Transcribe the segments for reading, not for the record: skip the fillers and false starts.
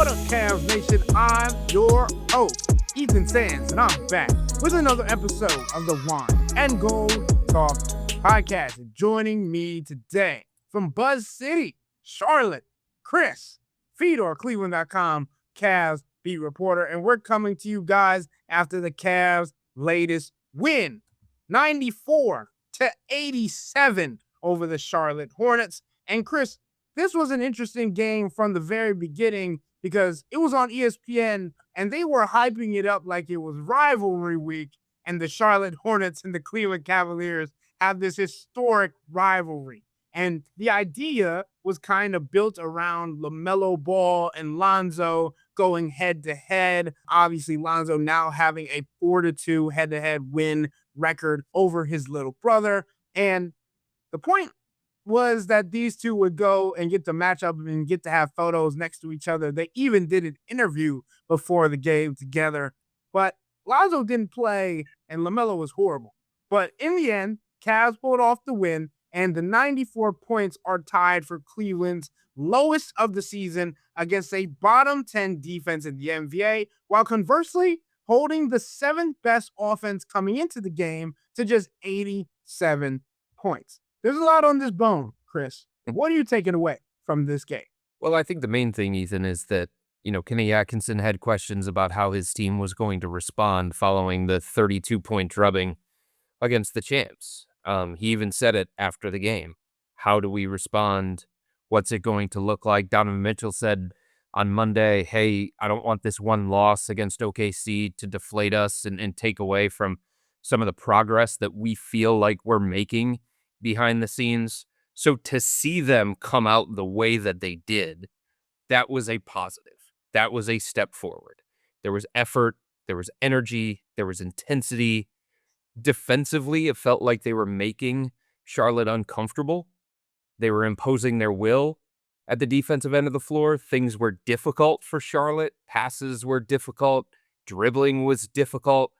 What up, Cavs Nation? I'm your host, Ethan Sands, and I'm back with another episode of the Wine and Gold Talk podcast. And joining me today from Buzz City, Charlotte, Chris Fedor, cleveland.com, Cavs beat reporter. And we're coming to you guys after the Cavs' latest win, 94-87 over the Charlotte Hornets. And Chris, this was an interesting game from the very beginning because it was on ESPN and they were hyping it up like it was rivalry week, and the Charlotte Hornets and the Cleveland Cavaliers have this historic rivalry. And the idea was kind of built around LaMelo Ball and Lonzo going head-to-head. Obviously, Lonzo now having a 4-2 head-to-head win record over his little brother. And the point was that these two would go and get to match up and get to have photos next to each other. They even did an interview before the game together. But Lonzo didn't play, and LaMelo was horrible. But in the end, Cavs pulled off the win, and the 94 points are tied for Cleveland's lowest of the season against a bottom 10 defense in the NBA, while conversely holding the seventh best offense coming into the game to just 87 points. There's a lot on this bone, Chris. What are you taking away from this game? Well, I think the main thing, Ethan, is that, Kenny Atkinson had questions about how his team was going to respond following the 32-point drubbing against the champs. He even said it after the game. How do we respond? What's it going to look like? Donovan Mitchell said on Monday, hey, I don't want this one loss against OKC to deflate us and take away from some of the progress that we feel like we're making behind the scenes. So to see them come out the way that they did, that was a positive. That was a step forward. There was effort, there was energy, there was intensity. Defensively, it felt like they were making Charlotte uncomfortable. They were imposing their will at the defensive end of the floor. Things were difficult for Charlotte. Passes were difficult. Dribbling was difficult.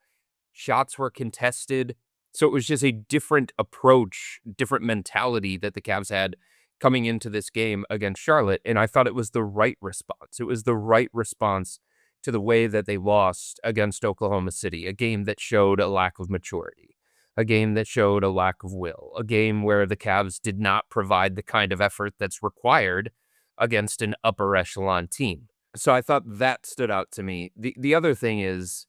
Shots were contested. So it was just a different approach, different mentality that the Cavs had coming into this game against Charlotte. And I thought it was the right response. It was the right response to the way that they lost against Oklahoma City, a game that showed a lack of maturity, a game that showed a lack of will, a game where the Cavs did not provide the kind of effort that's required against an upper echelon team. So I thought that stood out to me. The other thing is,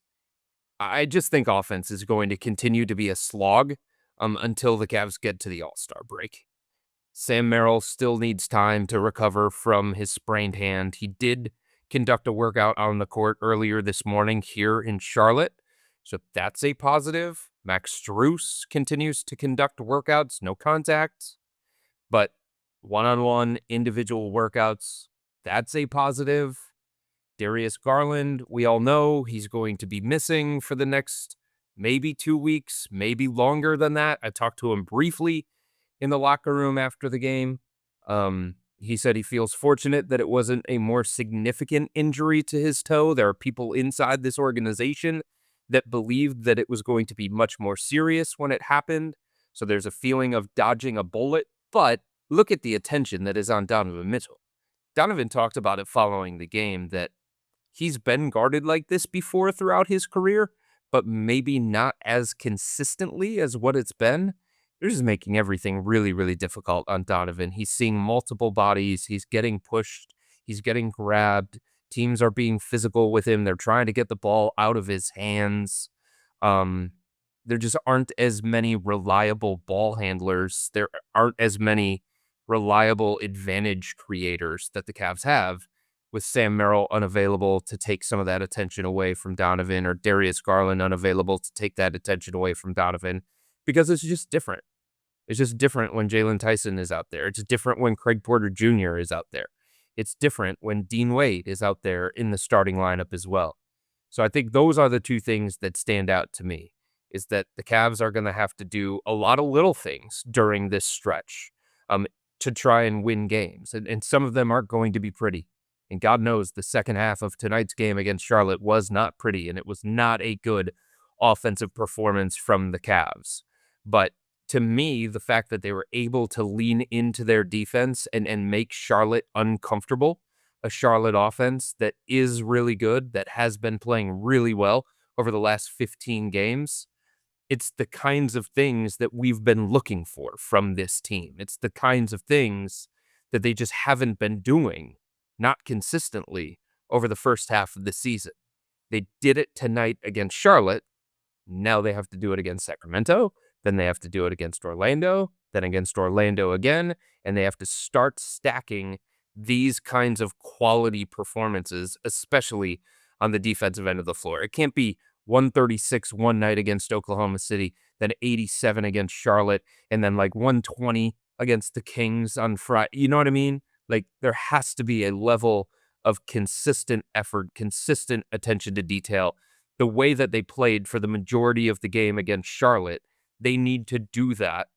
I just think offense is going to continue to be a slog until the Cavs get to the All-Star break. Sam Merrill still needs time to recover from his sprained hand. He did conduct a workout on the court earlier this morning here in Charlotte, so that's a positive. Max Strus continues to conduct workouts, no contact, but one-on-one individual workouts, that's a positive. Darius Garland, we all know he's going to be missing for the next maybe 2 weeks, maybe longer than that. I talked to him briefly in the locker room after the game. He said he feels fortunate that it wasn't a more significant injury to his toe. There are people inside this organization that believed that it was going to be much more serious when it happened. So there's a feeling of dodging a bullet. But look at the attention that is on Donovan Mitchell. Donovan talked about it following the game that he's been guarded like this before throughout his career, but maybe not as consistently as what it's been. They're just making everything really, really difficult on Donovan. He's seeing multiple bodies. He's getting pushed. He's getting grabbed. Teams are being physical with him. They're trying to get the ball out of his hands. There just aren't as many reliable ball handlers. There aren't as many reliable advantage creators that the Cavs have, with Sam Merrill unavailable to take some of that attention away from Donovan, or Darius Garland unavailable to take that attention away from Donovan, because it's just different. It's just different when Jalen Tyson is out there. It's different when Craig Porter Jr. is out there. It's different when Dean Wade is out there in the starting lineup as well. So I think those are the two things that stand out to me, is that the Cavs are going to have to do a lot of little things during this stretch to try and win games. And some of them aren't going to be pretty. And God knows the second half of tonight's game against Charlotte was not pretty, and it was not a good offensive performance from the Cavs. But to me, the fact that they were able to lean into their defense and make Charlotte uncomfortable a Charlotte offense that is really good, that has been playing really well over the last 15 games. It's the kinds of things that we've been looking for from this team. It's the kinds of things that they just haven't been doing, not consistently, over the first half of the season. They did it tonight against Charlotte. Now they have to do it against Sacramento. Then they have to do it against Orlando. Then against Orlando again. And they have to start stacking these kinds of quality performances, especially on the defensive end of the floor. It can't be 136 one night against Oklahoma City, then 87 against Charlotte, and then like 120 against the Kings on Friday. You know what I mean? Like, there has to be a level of consistent effort, consistent attention to detail. The way that they played for the majority of the game against Charlotte, they need to do that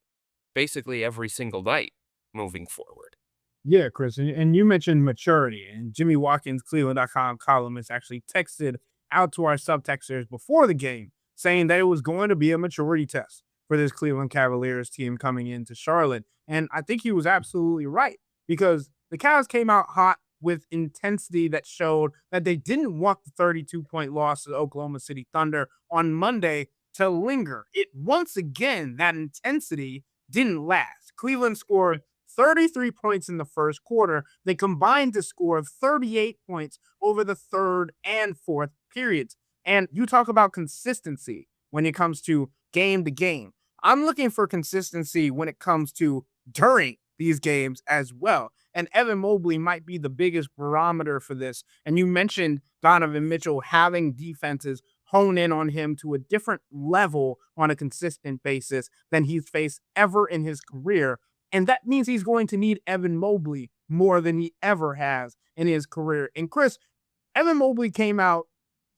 basically every single night moving forward. Yeah, Chris, and you mentioned maturity, and Jimmy Watkins, cleveland.com columnist, actually texted out to our subtexters before the game saying that it was going to be a maturity test for this Cleveland Cavaliers team coming into Charlotte. And I think he was absolutely right, because the Cavs came out hot with intensity that showed that they didn't want the 32-point loss to the Oklahoma City Thunder on Monday to linger. It once again, that intensity didn't last. Cleveland scored 33 points in the first quarter. They combined to score 38 points over the third and fourth periods. And you talk about consistency when it comes to game. I'm looking for consistency when it comes to during these games as well. And Evan Mobley might be the biggest barometer for this. And you mentioned Donovan Mitchell having defenses hone in on him to a different level on a consistent basis than he's faced ever in his career. And that means he's going to need Evan Mobley more than he ever has in his career. And Chris, Evan Mobley came out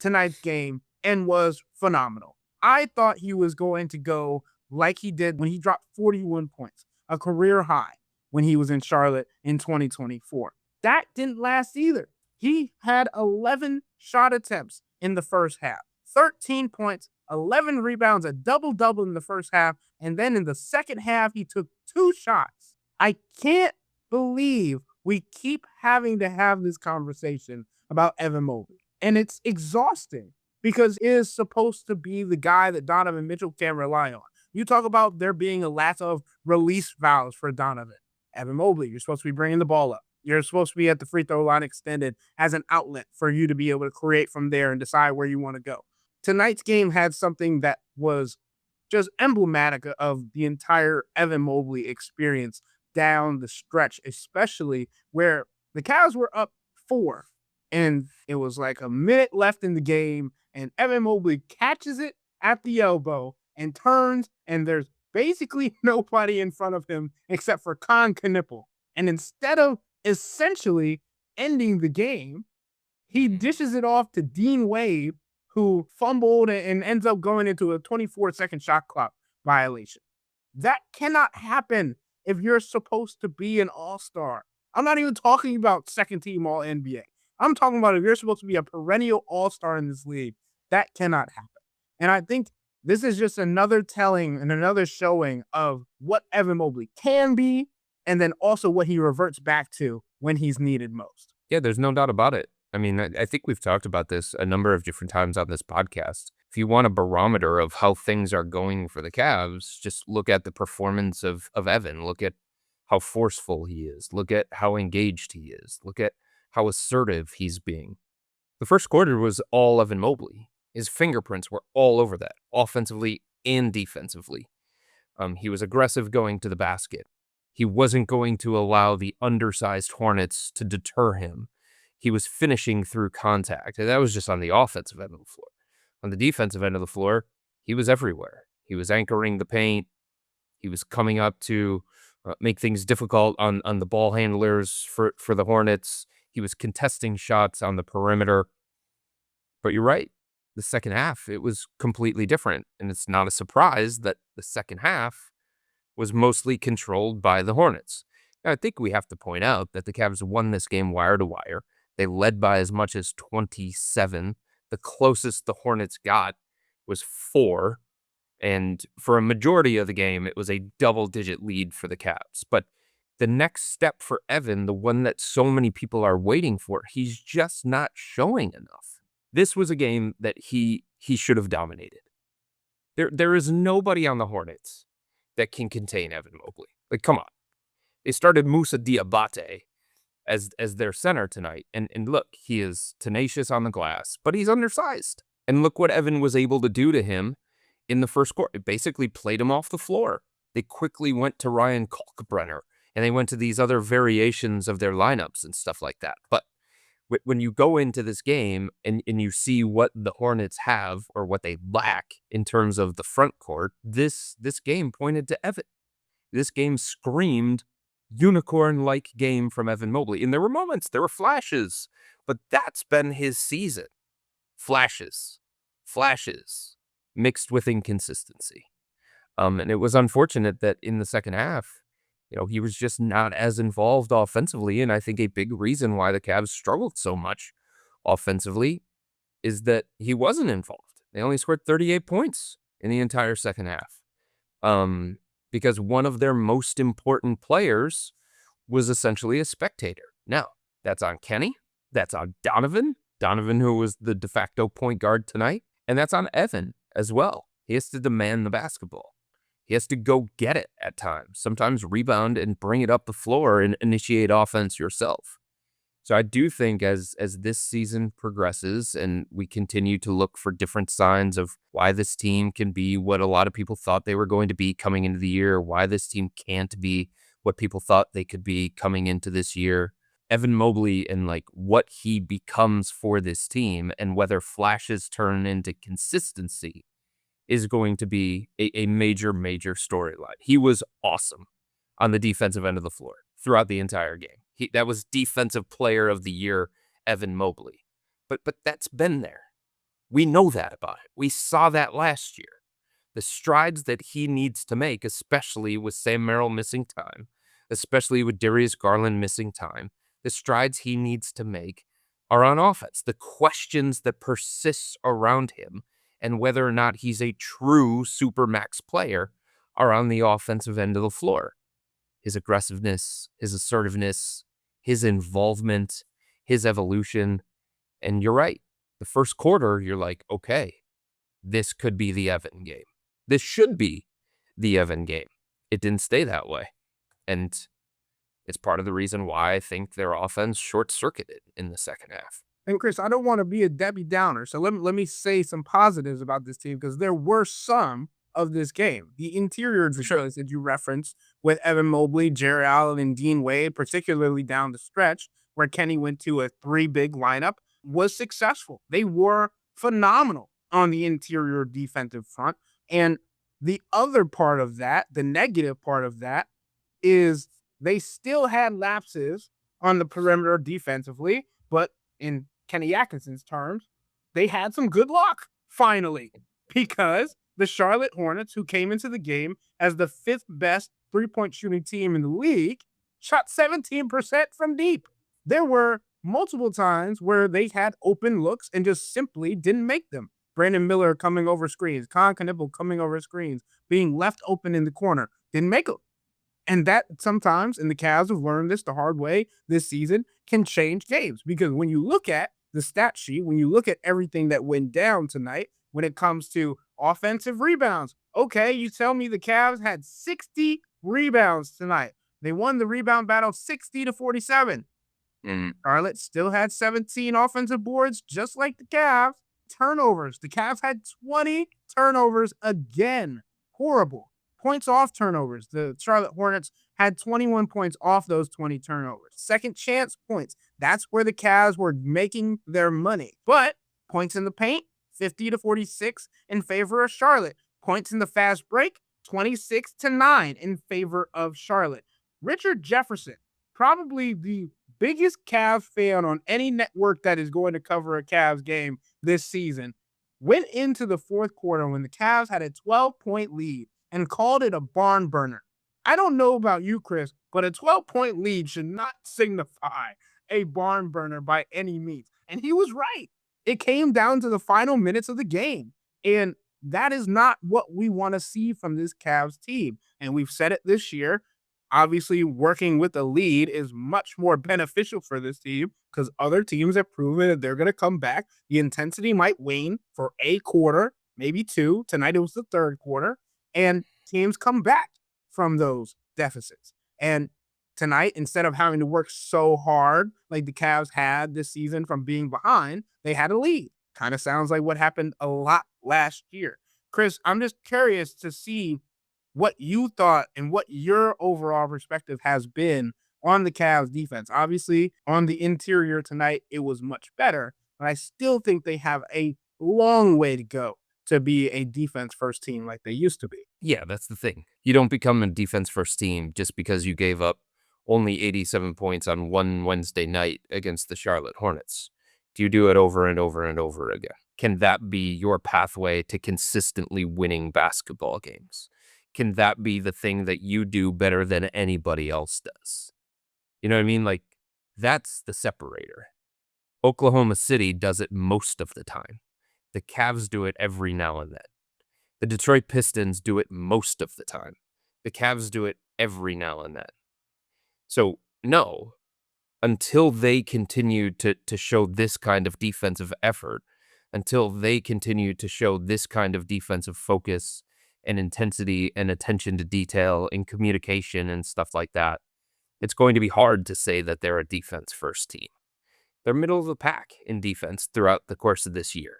tonight's game and was phenomenal. I thought he was going to go like he did when he dropped 41 points, a career high when he was in Charlotte in 2024. That didn't last either. He had 11 shot attempts in the first half, 13 points, 11 rebounds, a double-double in the first half, and then in the second half, he took 2 shots. I can't believe we keep having to have this conversation about Evan Mobley, and it's exhausting because it is supposed to be the guy that Donovan Mitchell can rely on. You talk about there being a lack of release valves for Donovan. Evan Mobley, you're supposed to be bringing the ball up. You're supposed to be at the free throw line extended as an outlet for you to be able to create from there and decide where you want to go. Tonight's game had something that was just emblematic of the entire Evan Mobley experience down the stretch, especially where the Cavs were up 4 and it was like a minute left in the game, and Evan Mobley catches it at the elbow and turns, and there's basically nobody in front of him except for Con Knipple. And instead of essentially ending the game, he dishes it off to Dean Wade, who fumbled and ends up going into a 24-second shot clock violation. That cannot happen if you're supposed to be an all-star. I'm not even talking about second-team All-NBA. I'm talking about if you're supposed to be a perennial all-star in this league, that cannot happen. And I think this is just another telling and another showing of what Evan Mobley can be, and then also what he reverts back to when he's needed most. Yeah, there's no doubt about it. I mean, I think we've talked about this a number of different times on this podcast. If you want a barometer of how things are going for the Cavs, just look at the performance of Evan. Look at how forceful he is. Look at how engaged he is. Look at how assertive he's being. The first quarter was all Evan Mobley. His fingerprints were all over that, offensively and defensively. He was aggressive going to the basket. He wasn't going to allow the undersized Hornets to deter him. He was finishing through contact, and that was just on the offensive end of the floor. On the defensive end of the floor, he was everywhere. He was anchoring the paint. He was coming up to make things difficult on the ball handlers for the Hornets. He was contesting shots on the perimeter. But you're right. The second half, it was completely different, and it's not a surprise that the second half was mostly controlled by the Hornets. Now, I think we have to point out that the Cavs won this game wire to wire. They led by as much as 27. The closest the Hornets got was 4. And for a majority of the game, it was a double-digit lead for the Cavs. But the next step for Evan, the one that so many people are waiting for, he's just not showing enough. This was a game that he should have dominated. There is nobody on the Hornets that can contain Evan Mobley. Like, come on. They started Moussa Diabate as their center tonight. And look, he is tenacious on the glass, but he's undersized. And look what Evan was able to do to him in the first quarter. It basically played him off the floor. They quickly went to Ryan Kalkbrenner, and they went to these other variations of their lineups and stuff like that. But when you go into this game and you see what the Hornets have or what they lack in terms of the front court, this game pointed to Evan. This game screamed unicorn-like game from Evan Mobley. And there were moments, there were flashes, but that's been his season. Flashes, mixed with inconsistency. And it was unfortunate that in the second half, he was just not as involved offensively. And I think a big reason why the Cavs struggled so much offensively is that he wasn't involved. They only scored 38 points in the entire second half. Because one of their most important players was essentially a spectator. Now, that's on Kenny. That's on Donovan, who was the de facto point guard tonight. And that's on Evan as well. He has to demand the basketball. He has to go get it at times, sometimes rebound and bring it up the floor and initiate offense yourself. So I do think as this season progresses and we continue to look for different signs of why this team can be what a lot of people thought they were going to be coming into the year, why this team can't be what people thought they could be coming into this year, Evan Mobley and like what he becomes for this team and whether flashes turn into consistency is going to be a major storyline. He was awesome on the defensive end of the floor throughout the entire game. That was Defensive Player of the Year, Evan Mobley. But that's been there. We know that about it. We saw that last year. The strides that he needs to make, especially with Sam Merrill missing time, especially with Darius Garland missing time, the strides he needs to make are on offense. The questions that persist around him and whether or not he's a true supermax player are on the offensive end of the floor. His aggressiveness, his assertiveness, his involvement, his evolution. And you're right. The first quarter, you're like, okay, this could be the Evan game. This should be the Evan game. It didn't stay that way. And it's part of the reason why I think their offense short-circuited in the second half. And Chris, I don't want to be a Debbie Downer, so let me say some positives about this team because there were some of this game. The interior defense that you referenced with Evan Mobley, Jerry Allen, and Dean Wade, particularly down the stretch where Kenny went to a 3-big lineup, was successful. They were phenomenal on the interior defensive front. And the other part of that, the negative part of that, is they still had lapses on the perimeter defensively, but in Kenny Atkinson's terms, they had some good luck, finally, because the Charlotte Hornets, who came into the game as the 5th best three-point shooting team in the league, shot 17% from deep. There were multiple times where they had open looks and just simply didn't make them. Brandon Miller coming over screens, Con Knipple coming over screens, being left open in the corner, didn't make them. And that sometimes, and the Cavs have learned this the hard way this season, can change games. Because when you look at the stat sheet, when you look at everything that went down tonight, when it comes to offensive rebounds, okay, you tell me the Cavs had 60 rebounds tonight. They won the rebound battle 60-47. Charlotte still had 17 offensive boards, just like the Cavs. Turnovers. The Cavs had 20 turnovers again. Horrible. Points off turnovers. The Charlotte Hornets had 21 points off those 20 turnovers. Second chance points. That's where the Cavs were making their money. But points in the paint, 50-46 in favor of Charlotte. Points in the fast break, 26-9 in favor of Charlotte. Richard Jefferson, probably the biggest Cavs fan on any network that is going to cover a Cavs game this season, went into the fourth quarter when the Cavs had a 12-point lead and called it a barn burner. I don't know about you, Chris, but a 12-point lead should not signify a barn burner by any means. And he was right. It came down to the final minutes of the game. And that is not what we want to see from this Cavs team. And we've said it this year. Obviously, working with a lead is much more beneficial for this team because other teams have proven that they're going to come back. The intensity might wane for a quarter, maybe two. Tonight it was the third quarter, and teams come back from those deficits. And tonight, instead of having to work so hard like the Cavs had this season from being behind, they had a lead. Kind of sounds like what happened a lot last year. Chris, I'm just curious to see what you thought and what your overall perspective has been on the Cavs defense. Obviously, on the interior tonight, it was much better, but I still think they have a long way to go to be a defense first team like they used to be. Yeah, that's the thing. You don't become a defense first team just because you gave up only 87 points on one Wednesday night against the Charlotte Hornets. Do you do it over and over and over again? Can that be your pathway to consistently winning basketball games? Can that be the thing that you do better than anybody else does? You know what I mean? Like, that's the separator. Oklahoma City does it most of the time. The Cavs do it every now and then. The Detroit Pistons do it most of the time. The Cavs do it every now and then. So, no, until they continue to show this kind of defensive effort, until they continue to show this kind of defensive focus and intensity and attention to detail and communication and stuff like that, it's going to be hard to say that they're a defense first team. They're middle of the pack in defense throughout the course of this year.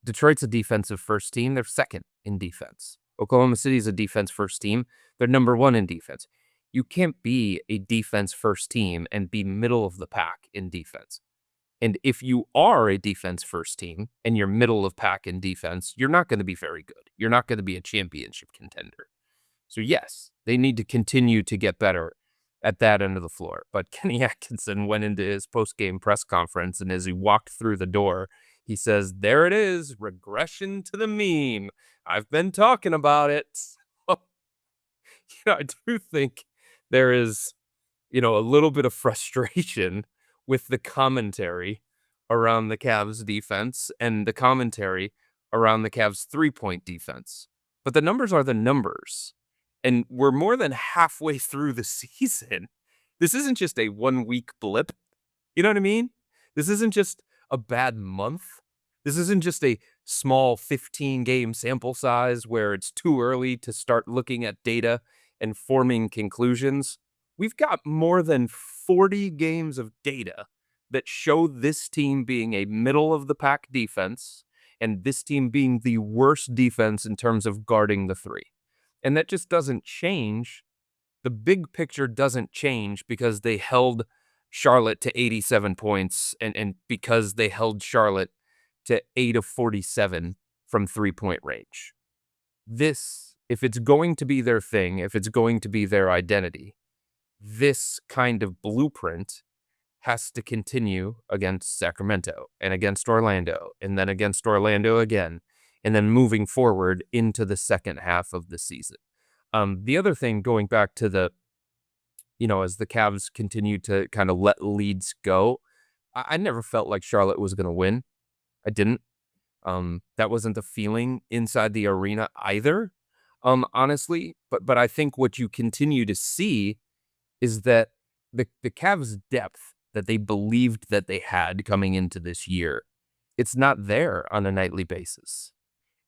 Detroit's a defensive first team. They're second in defense. Oklahoma City is a defense first team. They're number one in defense. You can't be a defense first team and be middle of the pack in defense. And if you are a defense first team and you're middle of pack in defense, you're not going to be very good. You're not going to be a championship contender. So yes, they need to continue to get better at that end of the floor. But Kenny Atkinson went into his post-game press conference, and as he walked through the door, he says, "There it is, regression to the mean. I've been talking about it." I do think there is, a little bit of frustration with the commentary around the Cavs defense and the commentary around the Cavs three-point defense. But the numbers are the numbers. And we're more than halfway through the season. This isn't just a 1 week blip. You know what I mean? This isn't just a bad month. This isn't just a small 15-game sample size where it's too early to start looking at data and forming conclusions. We've got more than 40 games of data that show this team being a middle-of-the-pack defense and this team being the worst defense in terms of guarding the three. And that just doesn't change. The big picture doesn't change because they held Charlotte to 87 points and because they held Charlotte to 8 of 47 from three-point range. This, if it's going to be their thing, if it's going to be their identity, this kind of blueprint has to continue against Sacramento and against Orlando and then against Orlando again, and then moving forward into the second half of the season. The other thing, going back to the, as the Cavs continue to kind of let leads go, I never felt like Charlotte was going to win. I didn't. That wasn't the feeling inside the arena either, honestly. But I think what you continue to see is that the Cavs' depth that they believed that they had coming into this year, it's not there on a nightly basis.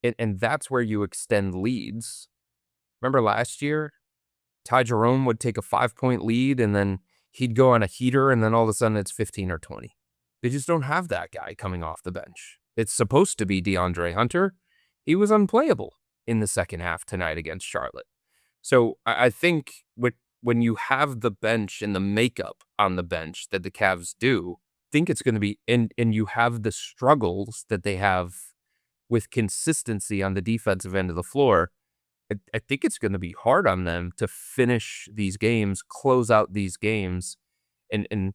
And that's where you extend leads. Remember last year, Ty Jerome would take a 5-point lead and then he'd go on a heater and then all of a sudden it's 15 or 20. They just don't have that guy coming off the bench. It's supposed to be DeAndre Hunter. He was unplayable in the second half tonight against Charlotte. So I think when you have the bench and the makeup on the bench that the Cavs do, I think it's going to be, and you have the struggles that they have with consistency on the defensive end of the floor, I think it's going to be hard on them to finish these games, close out these games, and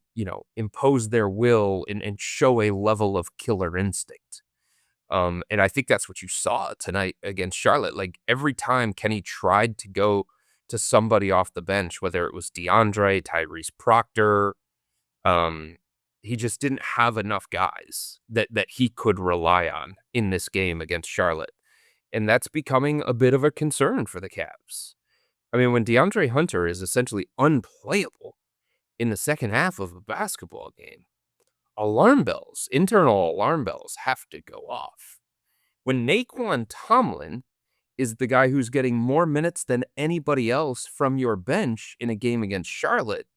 impose their will and show a level of killer instinct. And I think that's what you saw tonight against Charlotte. Like every time Kenny tried to go to somebody off the bench, whether it was DeAndre, Tyrese Proctor, he just didn't have enough guys that he could rely on in this game against Charlotte. And that's becoming a bit of a concern for the Cavs. I mean, when DeAndre Hunter is essentially unplayable in the second half of a basketball game, internal alarm bells have to go off. When Naquan Tomlin is the guy who's getting more minutes than anybody else from your bench in a game against Charlotte,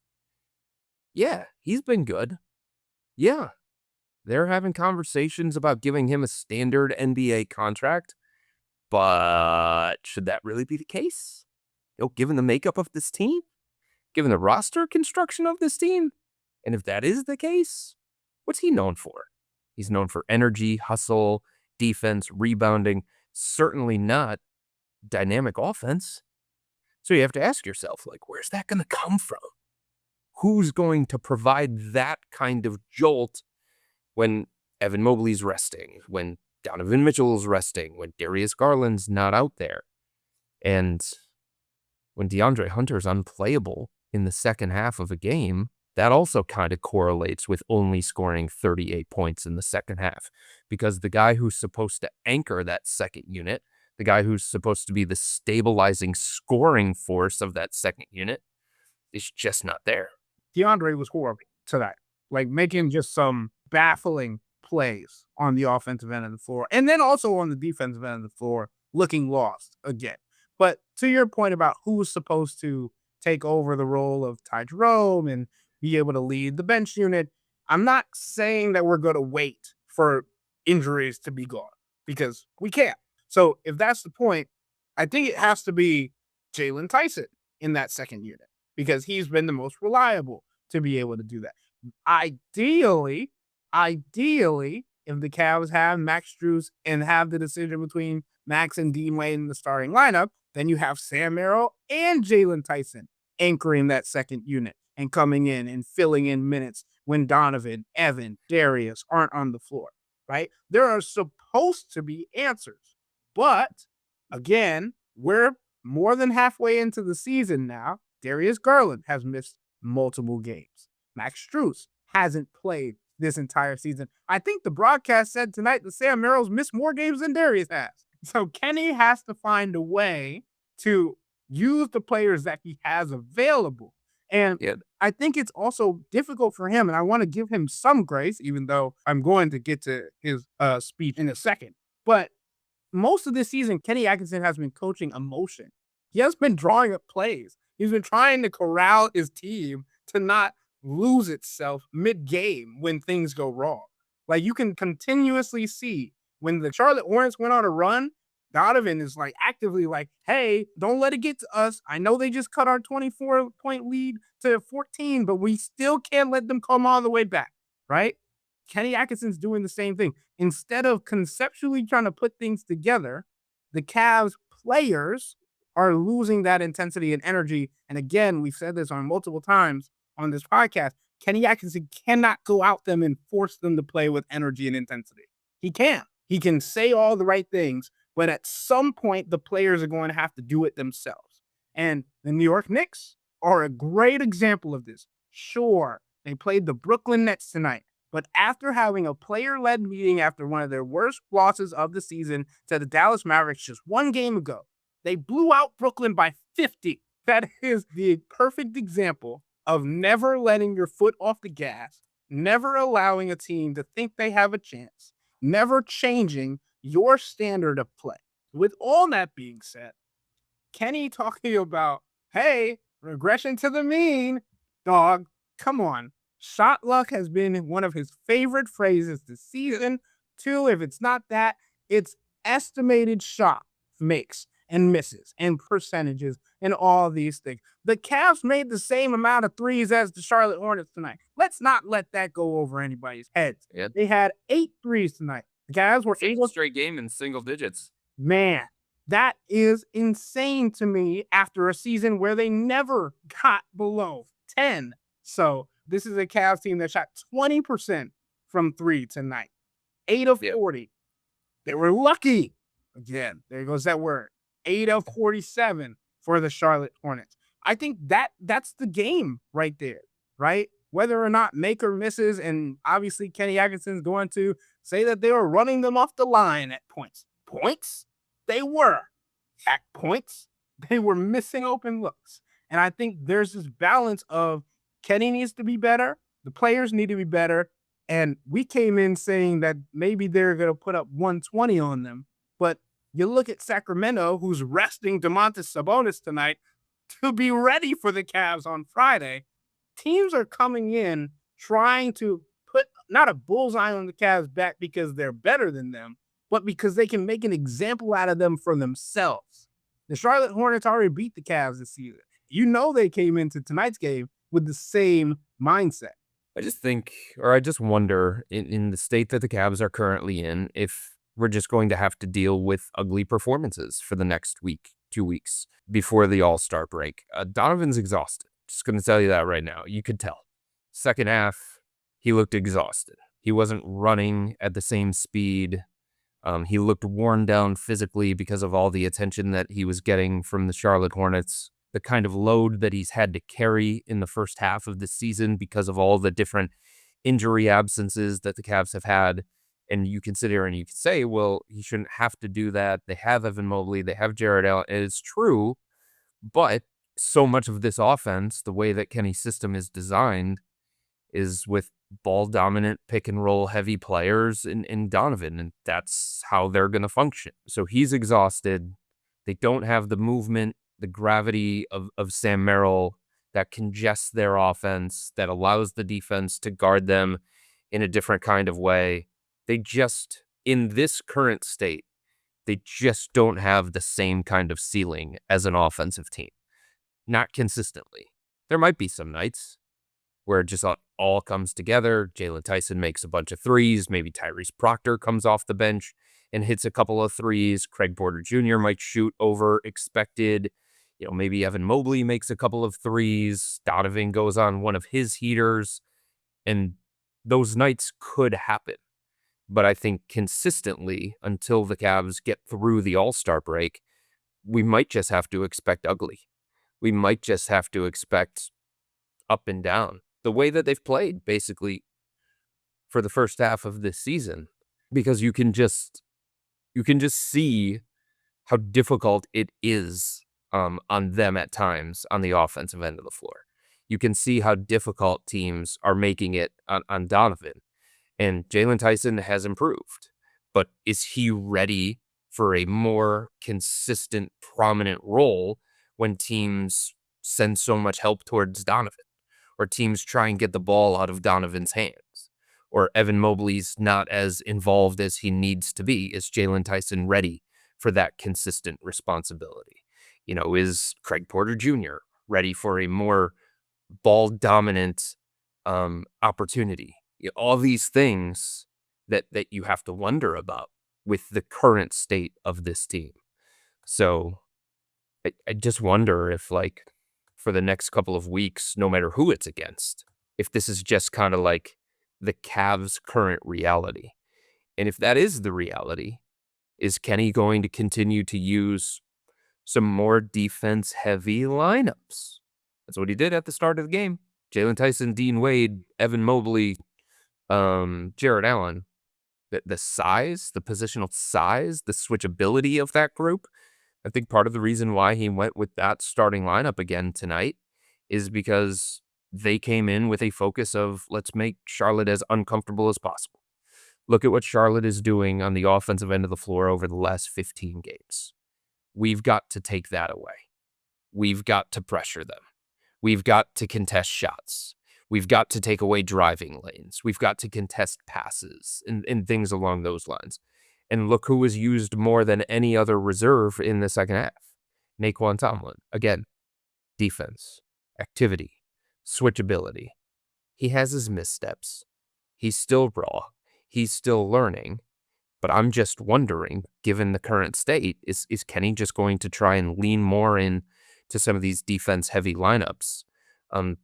yeah, he's been good. Yeah, they're having conversations about giving him a standard NBA contract, but should that really be the case? Given the makeup of this team, given the roster construction of this team, and if that is the case, what's he known for? He's known for energy, hustle, defense, rebounding, certainly not dynamic offense. So you have to ask yourself, where's that going to come from? Who's going to provide that kind of jolt when Evan Mobley's resting, when Donovan Mitchell's resting, when Darius Garland's not out there, and when DeAndre Hunter's unplayable in the second half of a game? That also kind of correlates with only scoring 38 points in the second half, because the guy who's supposed to anchor that second unit, the guy who's supposed to be the stabilizing scoring force of that second unit, is just not there. DeAndre was horrible tonight, making just some baffling plays on the offensive end of the floor, and then also on the defensive end of the floor, looking lost again. But to your point about who's supposed to take over the role of Ty Jerome and be able to lead the bench unit, I'm not saying that we're going to wait for injuries to be gone, because we can't. So if that's the point, I think it has to be Jalen Tyson in that second unit, because he's been the most reliable to be able to do that. Ideally, if the Cavs have Max Strus and have the decision between Max and Dean Wade in the starting lineup, then you have Sam Merrill and Jalen Tyson anchoring that second unit and coming in and filling in minutes when Donovan, Evan, Darius aren't on the floor, right? There are supposed to be answers. But, again, we're more than halfway into the season now. Darius Garland has missed multiple games. Max Strus hasn't played this entire season. I think the broadcast said tonight that Sam Merrill's missed more games than Darius has. So Kenny has to find a way to use the players that he has available. And I think it's also difficult for him, and I want to give him some grace, even though I'm going to get to his speech in a second. But most of this season, Kenny Atkinson has been coaching emotion. He has been drawing up plays. He's been trying to corral his team to not lose itself mid-game when things go wrong. You can continuously see when the Charlotte Hornets went on a run, Donovan is actively hey, don't let it get to us. I know they just cut our 24-point lead to 14, but we still can't let them come all the way back, right? Kenny Atkinson's doing the same thing. Instead of conceptually trying to put things together, the Cavs players are losing that intensity and energy. And again, we've said this on multiple times on this podcast, Kenny Atkinson cannot go out them and force them to play with energy and intensity. He can't. He can say all the right things, but at some point, the players are going to have to do it themselves. And the New York Knicks are a great example of this. Sure, they played the Brooklyn Nets tonight, but after having a player-led meeting after one of their worst losses of the season to the Dallas Mavericks just one game ago, they blew out Brooklyn by 50. That is the perfect example of never letting your foot off the gas, never allowing a team to think they have a chance, never changing your standard of play. With all that being said, Kenny talking about, hey, regression to the mean, dog, come on. Shot luck has been one of his favorite phrases this season. Two, if it's not that, it's estimated shot makes and misses and percentages and all these things. The Cavs made the same amount of threes as the Charlotte Hornets tonight. Let's not let that go over anybody's heads. Yeah. They had 8 threes tonight. The Cavs were able straight game in single digits. Man, that is insane to me after a season where they never got below 10. So this is a Cavs team that shot 20% from 3 tonight. 8 of 40. They were lucky. Again, there goes that word. 8 of 47 for the Charlotte Hornets. I think that's the game right there, right? Whether or not make or misses, and obviously Kenny Atkinson's going to say that they were running them off the line at points. Points? They were. At points, They were missing open looks. And I think there's this balance of Kenny needs to be better, the players need to be better. And we came in saying that maybe they're going to put up 120 on them. But you look at Sacramento, who's resting Domantas Sabonis tonight to be ready for the Cavs on Friday. Teams are coming in trying to put not a bullseye on the Cavs back because they're better than them, but because they can make an example out of them for themselves. The Charlotte Hornets already beat the Cavs this season. You know they came into tonight's game with the same mindset. I just think, or I just wonder, in the state that the Cavs are currently in, if we're just going to have to deal with ugly performances for the next week, 2 weeks before the All-Star break. Donovan's exhausted. Just going to tell you that right now. You could tell. Second half, he looked exhausted. He wasn't running at the same speed. He looked worn down physically because of all the attention that he was getting from the Charlotte Hornets. The kind of load that he's had to carry in the first half of the season because of all the different injury absences that the Cavs have had. And you can sit here and you can say, well, he shouldn't have to do that. They have Evan Mobley. They have Jared Allen. And it's true, but so much of this offense, the way that Kenny's system is designed, is with ball-dominant, pick-and-roll heavy players in Donovan, and that's how they're going to function. So he's exhausted. They don't have the movement, the gravity of Sam Merrill that congests their offense, that allows the defense to guard them in a different kind of way. They just, in this current state, they just don't have the same kind of ceiling as an offensive team. Not consistently. There might be some nights where it just all comes together. Jalen Tyson makes a bunch of threes. Maybe Tyrese Proctor comes off the bench and hits a couple of threes. Craig Porter Jr. might shoot over expected. Maybe Evan Mobley makes a couple of threes. Donovan goes on one of his heaters. And those nights could happen. But I think consistently, until the Cavs get through the All-Star break, we might just have to expect ugly. We might just have to expect up and down. The way that they've played, basically, for the first half of this season. Because you can just see how difficult it is on them at times on the offensive end of the floor. You can see how difficult teams are making it on Donovan. And Jalen Tyson has improved. But is he ready for a more consistent, prominent role when teams send so much help towards Donovan? Or teams try and get the ball out of Donovan's hands? Or Evan Mobley's not as involved as he needs to be? Is Jalen Tyson ready for that consistent responsibility? Is Craig Porter Jr. ready for a more ball-dominant opportunity? All these things that you have to wonder about with the current state of this team. So I just wonder if, for the next couple of weeks, no matter who it's against, if this is just kind of like the Cavs' current reality. And if that is the reality, is Kenny going to continue to use some more defense-heavy lineups? That's what he did at the start of the game. Jalen Tyson, Dean Wade, Evan Mobley, Jared Allen. The size, the positional size, the switchability of that group. I think part of the reason why he went with that starting lineup again tonight is because they came in with a focus of, let's make Charlotte as uncomfortable as possible. Look at what Charlotte is doing on the offensive end of the floor over the last 15 games. We've got to take that away. We've got to pressure them. We've got to contest shots. We've got to take away driving lanes. We've got to contest passes and things along those lines. And look who was used more than any other reserve in the second half. Naquan Tomlin. Again, defense, activity, switchability. He has his missteps. He's still raw. He's still learning. But I'm just wondering, given the current state, is Kenny just going to try and lean more in to some of these defense-heavy lineups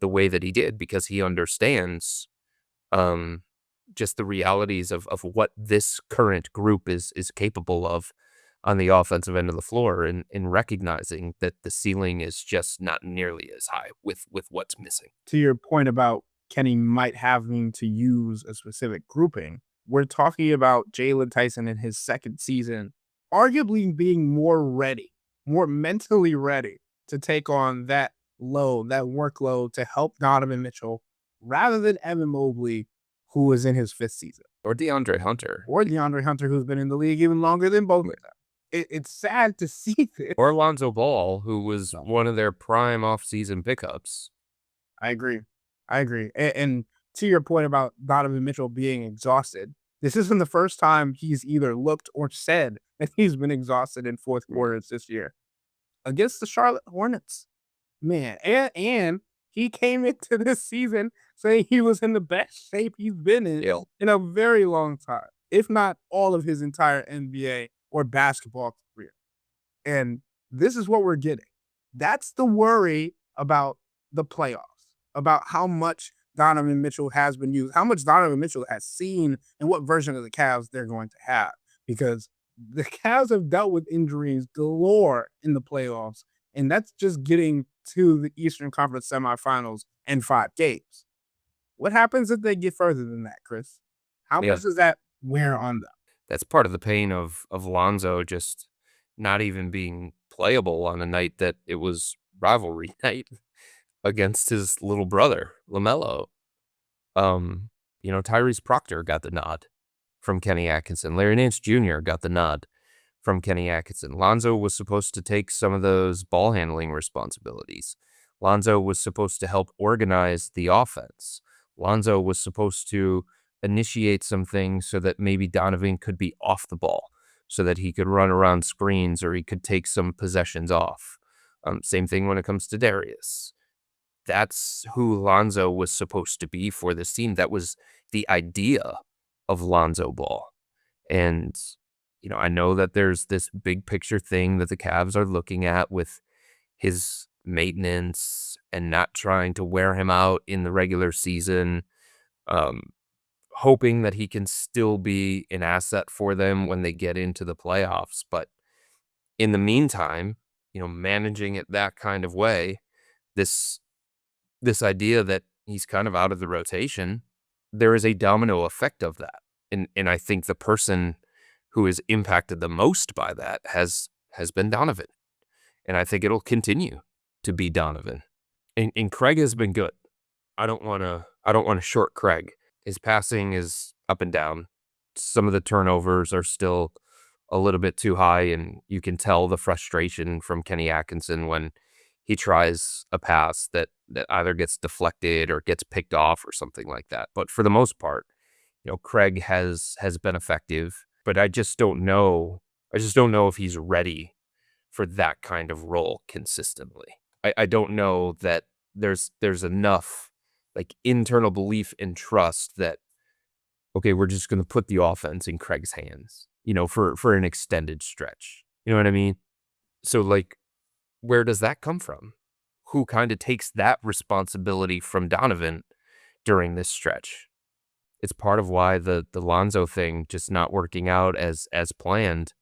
the way that he did? Because he understands just the realities of what this current group is capable of on the offensive end of the floor, and recognizing that the ceiling is just not nearly as high with what's missing. To your point about Kenny might having to use a specific grouping, we're talking about Jalen Tyson in his second season, arguably being more ready more mentally ready to take on that load, that workload to help Donovan Mitchell rather than Evan Mobley, who is in his fifth season, Or DeAndre Hunter. or DeAndre Hunter, who's been in the league even longer than both of them. It's sad to see this. Or Lonzo Ball, who was one of their prime offseason pickups. I agree. I agree. And to your point about Donovan Mitchell being exhausted, this isn't the first time he's either looked or said that he's been exhausted in fourth quarters this year against the Charlotte Hornets. Man, and he came into this season saying he was in the best shape he's been in a very long time, if not all of his entire NBA or basketball career. And this is what we're getting. That's the worry about the playoffs, about how much Donovan Mitchell has been used, how much Donovan Mitchell has seen, and what version of the Cavs they're going to have. Because the Cavs have dealt with injuries galore in the playoffs, and that's just getting to the Eastern Conference semifinals in 5 games. What happens if they get further than that, Chris? How Yeah. much does that wear on them? That's part of the pain of Lonzo just not even being playable on a night that it was rivalry night against his little brother, LaMelo. Tyrese Proctor got the nod from Kenny Atkinson. Larry Nance Jr. got the nod from Kenny Atkinson. Lonzo was supposed to take some of those ball handling responsibilities. Lonzo was supposed to help organize the offense. Lonzo was supposed to initiate some things so that maybe Donovan could be off the ball, so that he could run around screens or he could take some possessions off. Same thing when it comes to Darius. That's who Lonzo was supposed to be for this team. That was the idea of Lonzo Ball. And, I know that there's this big picture thing that the Cavs are looking at with his maintenance and not trying to wear him out in the regular season, hoping that he can still be an asset for them when they get into the playoffs. But in the meantime, managing it that kind of way, this idea that he's kind of out of the rotation, there is a domino effect of that. And I think the person who is impacted the most by that has been Donovan. And I think it'll continue to be Donovan. And Craig has been good. I don't want to short Craig. His passing is up and down. Some of the turnovers are still a little bit too high, and you can tell the frustration from Kenny Atkinson when he tries a pass that either gets deflected or gets picked off or something like that. But for the most part, Craig has been effective, but I just don't know if he's ready for that kind of role consistently. I don't know that there's enough like internal belief and trust that, okay, we're just going to put the offense in Craig's hands, for an extended stretch. You know what I mean? So like, where does that come from? Who kind of takes that responsibility from Donovan during this stretch? It's part of why the Lonzo thing just not working out as planned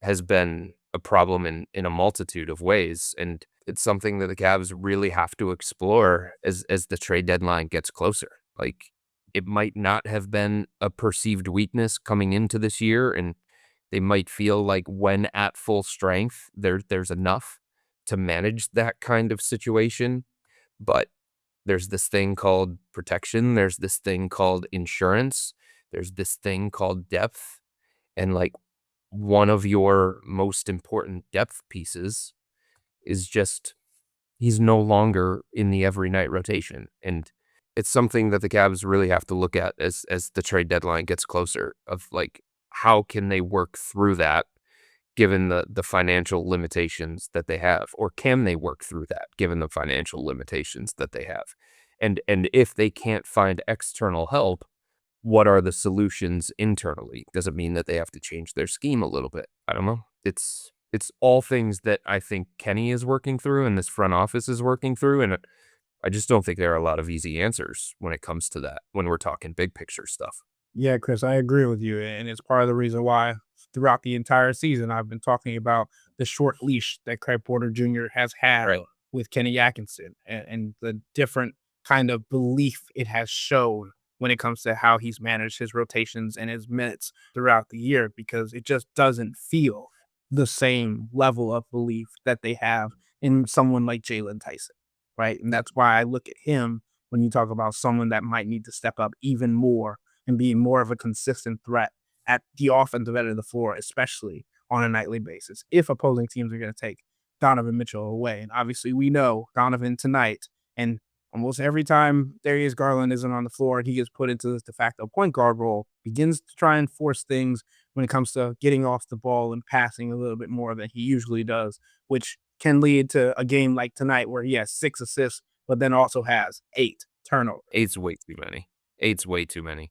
has been a problem in a multitude of ways. And it's something that the Cavs really have to explore as the trade deadline gets closer. Like, it might not have been a perceived weakness coming into this year, and they might feel like when at full strength, there's enough to manage that kind of situation. But there's this thing called protection. There's this thing called insurance. There's this thing called depth. And like, one of your most important depth pieces is just, he's no longer in the every night rotation. And it's something that the Cavs really have to look at as the trade deadline gets closer, of like, how can they work through that given the financial limitations that they have, or can they work through that given the financial limitations that they have? And if they can't find external help, what are the solutions internally? Does it mean that they have to change their scheme a little bit? I don't know. It's all things that I think Kenny is working through and this front office is working through. And I just don't think there are a lot of easy answers when it comes to that, when we're talking big picture stuff. Yeah, Chris, I agree with you. And it's part of the reason why throughout the entire season, I've been talking about the short leash that Craig Porter Jr. has had Right. with Kenny Atkinson, and the different kind of belief it has shown when it comes to how he's managed his rotations and his minutes throughout the year, because it just doesn't feel the same level of belief that they have in someone like Jalen Tyson, right? And that's why I look at him when you talk about someone that might need to step up even more and be more of a consistent threat at the offensive end of the floor, especially on a nightly basis, if opposing teams are going to take Donovan Mitchell away. And obviously, we know Donovan tonight, and almost every time Darius Garland isn't on the floor and he gets put into this de facto point guard role, begins to try and force things when it comes to getting off the ball and passing a little bit more than he usually does, which can lead to a game like tonight where he has 6 assists, but then also has 8 turnovers. Eight's way too many. Eight's way too many.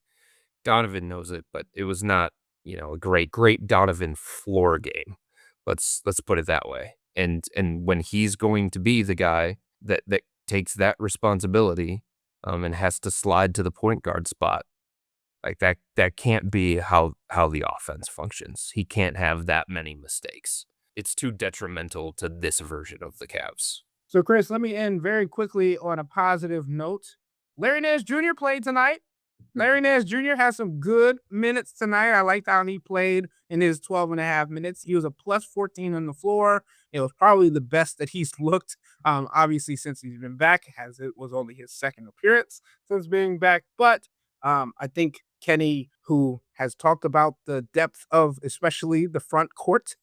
Donovan knows it, but it was not, a great Donovan floor game. Let's put it that way. And when he's going to be the guy that takes that responsibility, and has to slide to the point guard spot, like that can't be how the offense functions. He can't have that many mistakes. It's too detrimental to this version of the Cavs. So, Chris, let me end very quickly on a positive note. Larry Nance Jr. played tonight. Larry Nance Jr. has some good minutes tonight. I liked how he played in his 12 and a half minutes. He was a plus 14 on the floor. It was probably the best that he's looked, obviously, since he's been back, as it was only his second appearance since being back. But I think Kenny, who has talked about the depth of especially the front court,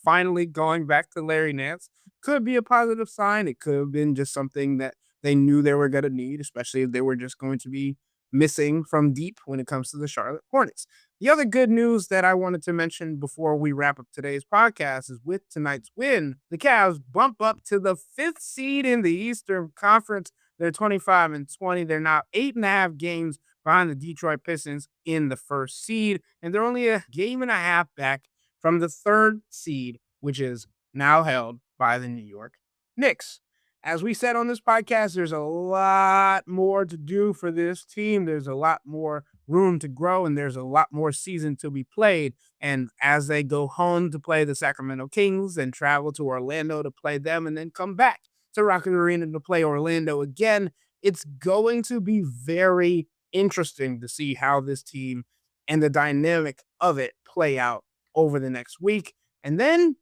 finally going back to Larry Nance, could be a positive sign. It could have been just something that they knew they were going to need, especially if they were just going to be missing from deep when it comes to the Charlotte Hornets. The other good news that I wanted to mention before we wrap up today's podcast is with tonight's win, the Cavs bump up to the 5th seed in the Eastern Conference. They're 25-20. They're now 8.5 games behind the Detroit Pistons in the 1st seed, and they're only a game and a half back from the 3rd seed, which is now held by the New York Knicks. As we said on this podcast, there's a lot more to do for this team. There's a lot more room to grow, and there's a lot more season to be played. And as they go home to play the Sacramento Kings and travel to Orlando to play them and then come back to Rocket Arena to play Orlando again, it's going to be very interesting to see how this team and the dynamic of it play out over the next week. And then,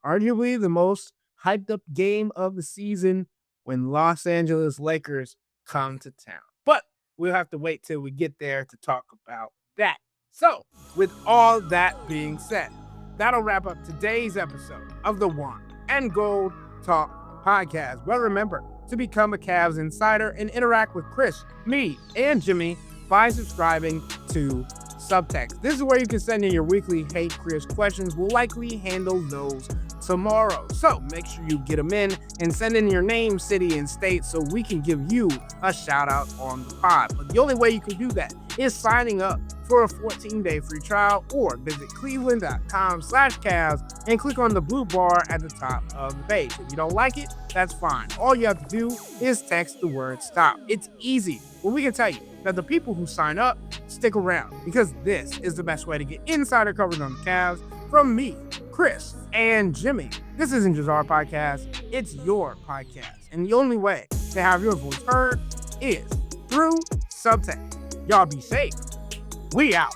arguably the most hyped up game of the season, when Los Angeles Lakers come to town. But we'll have to wait till we get there to talk about that. So, with all that being said, that'll wrap up today's episode of the Wine and Gold Talk podcast. Well, remember to become a Cavs insider and interact with Chris, me, and Jimmy by subscribing to Subtext. This is where you can send in your weekly Hey Chris questions. We'll likely handle those tomorrow. So make sure you get them in and send in your name, city, and state so we can give you a shout out on the pod. But the only way you can do that is signing up for a 14-day free trial, or visit cleveland.com/Cavs and click on the blue bar at the top of the page. If you don't like it, that's fine. All you have to do is text the word STOP. It's easy. But we can tell you that the people who sign up stick around, because this is the best way to get insider coverage on the Cavs from me, Chris, and Jimmy. This isn't just our podcast, it's your podcast. And the only way to have your voice heard is through Subtext. Y'all be safe. We out.